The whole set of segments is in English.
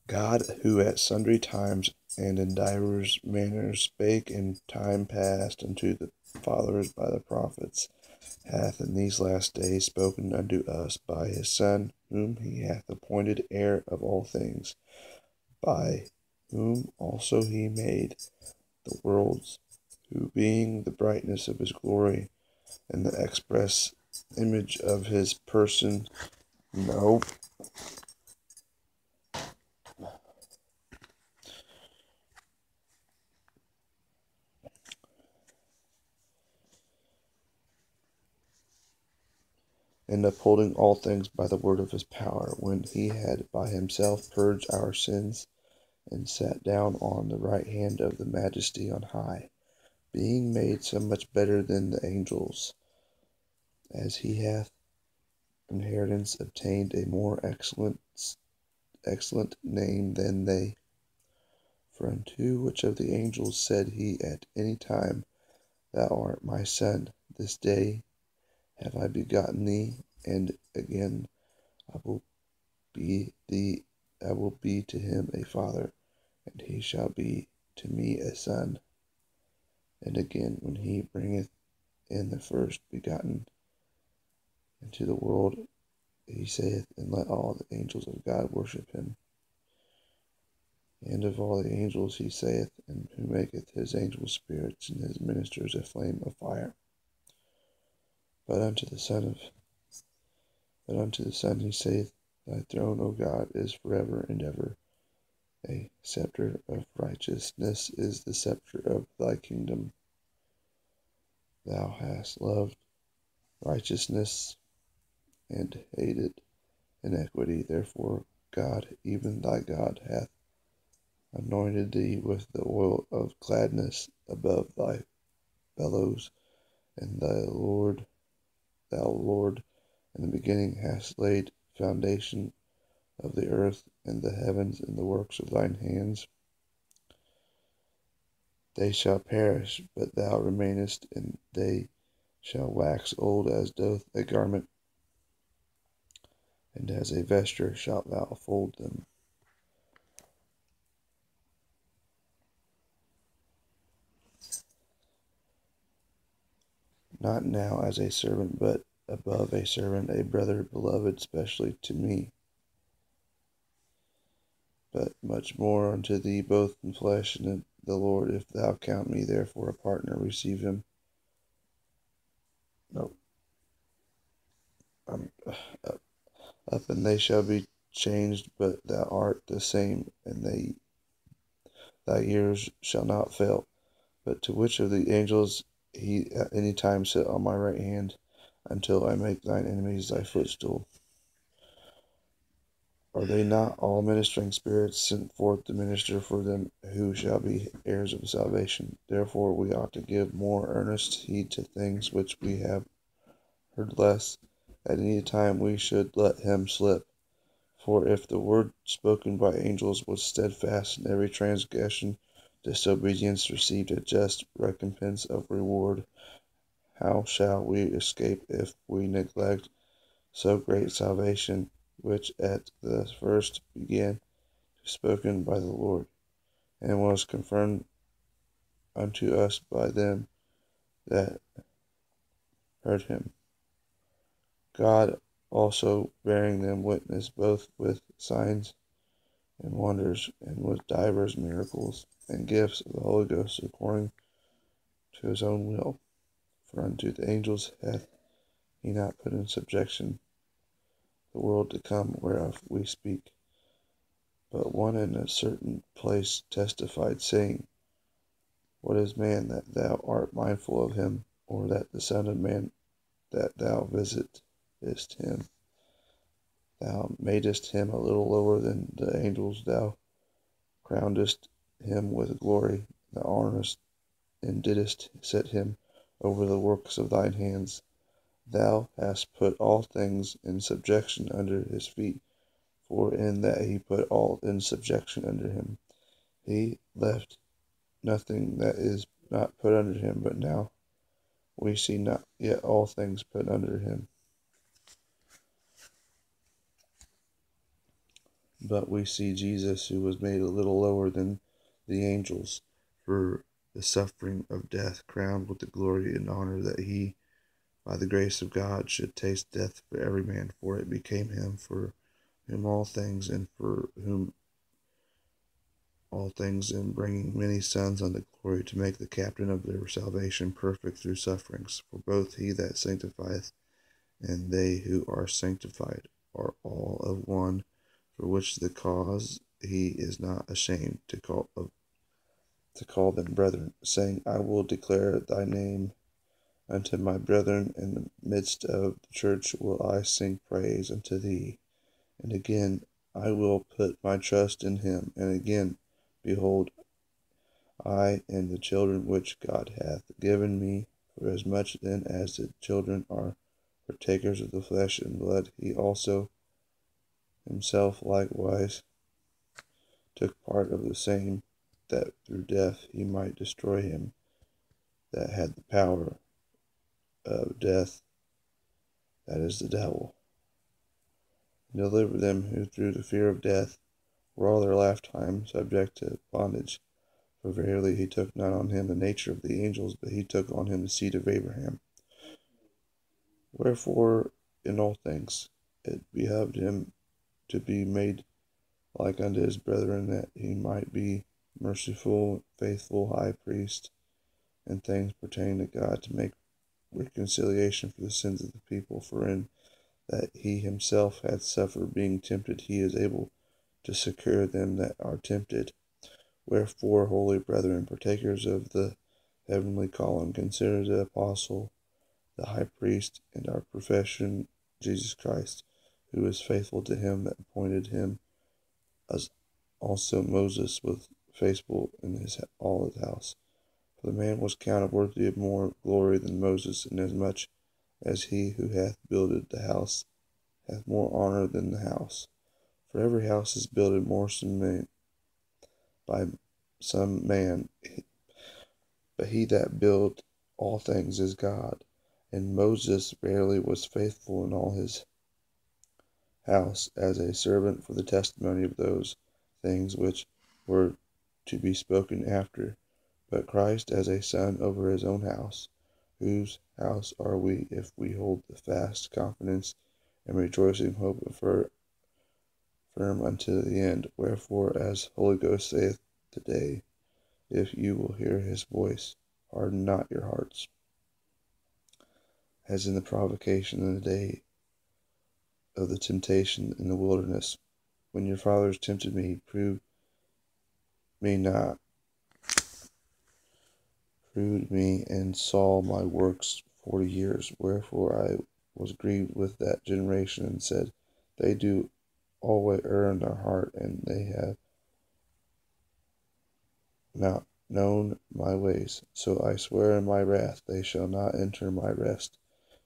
God, who at sundry times and in divers manners spake in time past unto the fathers by the prophets, hath in these last days spoken unto us by his Son, whom he hath appointed heir of all things, by whom also he made the worlds, who being the brightness of his glory and the express image of his person, no, and upholding all things by the word of his power, when he had by himself purged our sins, and sat down on the right hand of the Majesty on high, being made so much better than the angels, as he hath inheritance obtained a more excellent name than they. For unto which of the angels said he at any time, Thou art my Son, this day have I begotten thee? And again, I will I will be to him a father, and he shall be to me a son. And again, when he bringeth in the first begotten into the world, he saith, And let all the angels of God worship him. And of all the angels he saith, And who maketh his angels spirits, and his ministers a flame of fire. But unto the Son he saith, Thy throne, O God, is forever and ever. A scepter of righteousness is the scepter of thy kingdom. Thou hast loved righteousness and hated iniquity. Therefore God, even thy God, hath anointed thee with the oil of gladness above thy fellows, and thou, Lord, in the beginning hast laid foundation of the earth and the heavens in the works of thine hands. They shall perish, but thou remainest, and they shall wax old as doth a garment, and as a vesture shalt thou fold them. Not now as a servant, but above a servant, a brother beloved specially to me, but much more unto thee both in flesh and in the Lord. If thou count me therefore a partner, receive him. No, up, and they shall be changed, but thou art the same, and thy years shall not fail. But to which of the angels he at any time sit on my right hand, until I make thine enemies thy footstool? Are they not all ministering spirits sent forth to minister for them who shall be heirs of salvation? Therefore we ought to give more earnest heed to things which we have heard, lest at any time we should let him slip. For if the word spoken by angels was steadfast, and every transgression, disobedience received a just recompense of reward, how shall we escape if we neglect so great salvation, which at the first began spoken by the Lord, and was confirmed unto us by them that heard him, God also bearing them witness both with signs and wonders, and with divers miracles and gifts of the Holy Ghost according to his own will. For unto the angels hath he not put in subjection the world to come whereof we speak. But one in a certain place testified, saying, What is man that thou art mindful of him, or that the Son of Man that thou visitest him? Thou madest him a little lower than the angels. Thou crownedst him with glory, thou honorest and didst set him over the works of thine hands. Thou hast put all things in subjection under his feet, for in that he put all in subjection under him, he left nothing that is not put under him. But now we see not yet all things put under him. But we see Jesus, who was made a little lower than the angels for the suffering of death, crowned with the glory and honor, that he, by the grace of God, should taste death for every man. For it became him, for whom all things, and for whom all things, in bringing many sons unto glory, to make the captain of their salvation perfect through sufferings. For both he that sanctifieth and they who are sanctified are all of one, for which the cause he is not ashamed to call them brethren, saying, I will declare thy name unto my brethren. In the midst of the church will I sing praise unto thee. And again, I will put my trust in him. And again, behold, I and the children which God hath given me, for as much then as the children are partakers of the flesh and blood, he also himself likewise took part of the same, that through death he might destroy him that had the power of death, that is the devil, and deliver them who through the fear of death were all their lifetime subject to bondage. For verily he took not on him the nature of the angels, but he took on him the seed of Abraham. Wherefore in all things it behoved him to be made like unto his brethren, that he might be merciful, faithful high priest in things pertaining to God, to make reconciliation for the sins of the people. For in that he himself hath suffered being tempted, he is able to succor them that are tempted. Wherefore, holy brethren, partakers of the heavenly calling, consider the apostle, the high priest, and our profession, Jesus Christ, who is faithful to him that appointed him, as also Moses was faithful in all his house. For the man was counted worthy of more glory than Moses, inasmuch as he who hath builded the house hath more honor than the house. For every house is builded more by some man, but he that built all things is God. And Moses verily was faithful in all his house, as a servant for the testimony of those things which were to be spoken after, but Christ as a son over his own house, whose house are we, if we hold the fast confidence and rejoicing hope firm unto the end. Wherefore, as Holy Ghost saith today, if you will hear his voice, harden not your hearts, as in the provocation in the day of the temptation in the wilderness, when your fathers tempted me, proved me, and saw my works 40 years. Wherefore I was grieved with that generation, and said, they do always err in their heart, and they have not known my ways. So I swear in my wrath, they shall not enter my rest.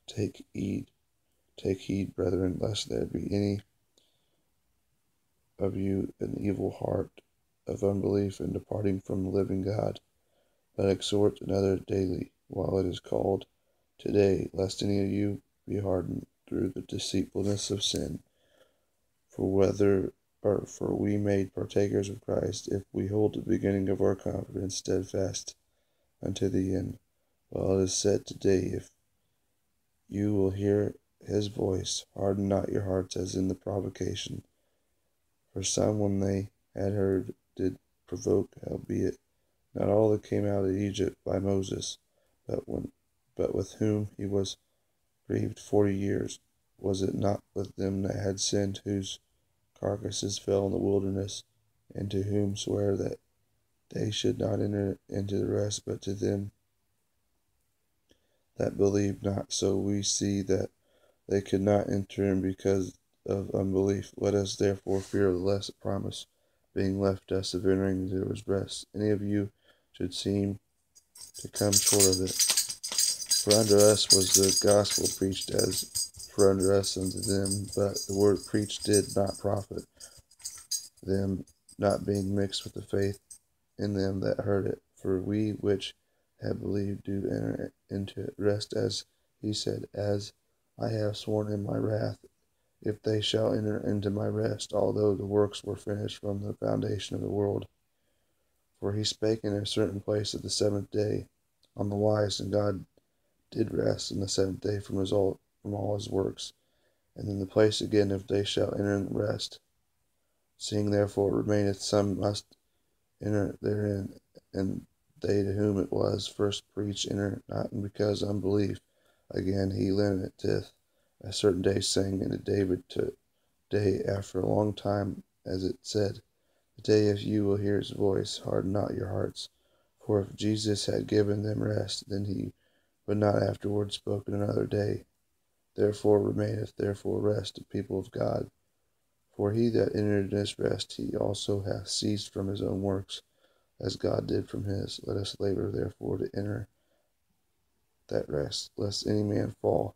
Take heed, brethren, lest there be any of you an evil heart of unbelief in departing from the living God. But exhort another daily, while it is called today, lest any of you be hardened through the deceitfulness of sin. For we made partakers of Christ, if we hold the beginning of our confidence steadfast unto the end. Well, it is said today, if you will hear his voice, harden not your hearts as in the provocation. For some, when they had heard, did provoke, howbeit not all that came out of Egypt by Moses, but with whom he was grieved 40 years. Was it not with them that had sinned, whose carcasses fell in the wilderness, and to whom sware that they should not enter into the rest, but to them that believed not? So we see that they could not enter in because of unbelief. Let us therefore fear the less promise being left us of entering into his rest. Any of you should seem to come short of it. For unto us was the gospel preached as for unto us unto them, but the word preached did not profit them, not being mixed with the faith in them that heard it. For we which have believed do enter into rest, as he said, as I have sworn in my wrath, if they shall enter into my rest, although the works were finished from the foundation of the world. For he spake in a certain place of the seventh day on the wise, and God did rest in the seventh day from all his works. And in the place again, if they shall enter in rest. Seeing therefore it remaineth some must enter therein, and they to whom it was first preached enter not, and because unbelief. Again he limiteth a certain day, saying unto David to day after a long time, as it said, the day if you will hear his voice, harden not your hearts. For if Jesus had given them rest, then he would not afterward spoken another day. Therefore remaineth therefore rest to people of God. For he that entered in his rest, he also hath ceased from his own works, as God did from his. Let us labor therefore to enter that rest, lest any man fall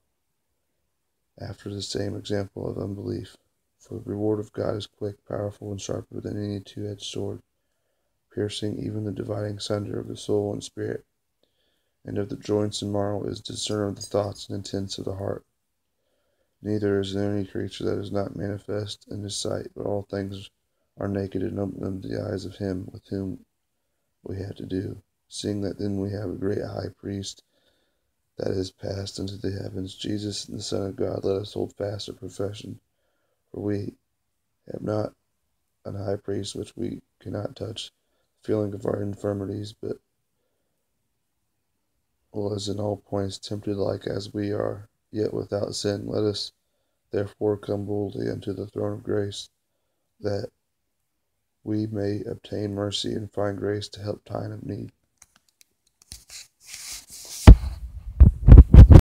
after the same example of unbelief. For the reward of God is quick, powerful, and sharper than any two-edged sword, piercing even the dividing sunder of the soul and spirit, and of the joints and marrow, is discerner of the thoughts and intents of the heart. Neither is there any creature that is not manifest in his sight, but all things are naked and open unto the eyes of him with whom we have to do. Seeing that then we have a great high priest that is passed into the heavens, Jesus, the Son of God, let us hold fast our profession. For we have not an high priest which we cannot touch, feeling of our infirmities, but was in all points tempted like as we are, yet without sin. Let us therefore come boldly unto the throne of grace, that we may obtain mercy and find grace to help time of need.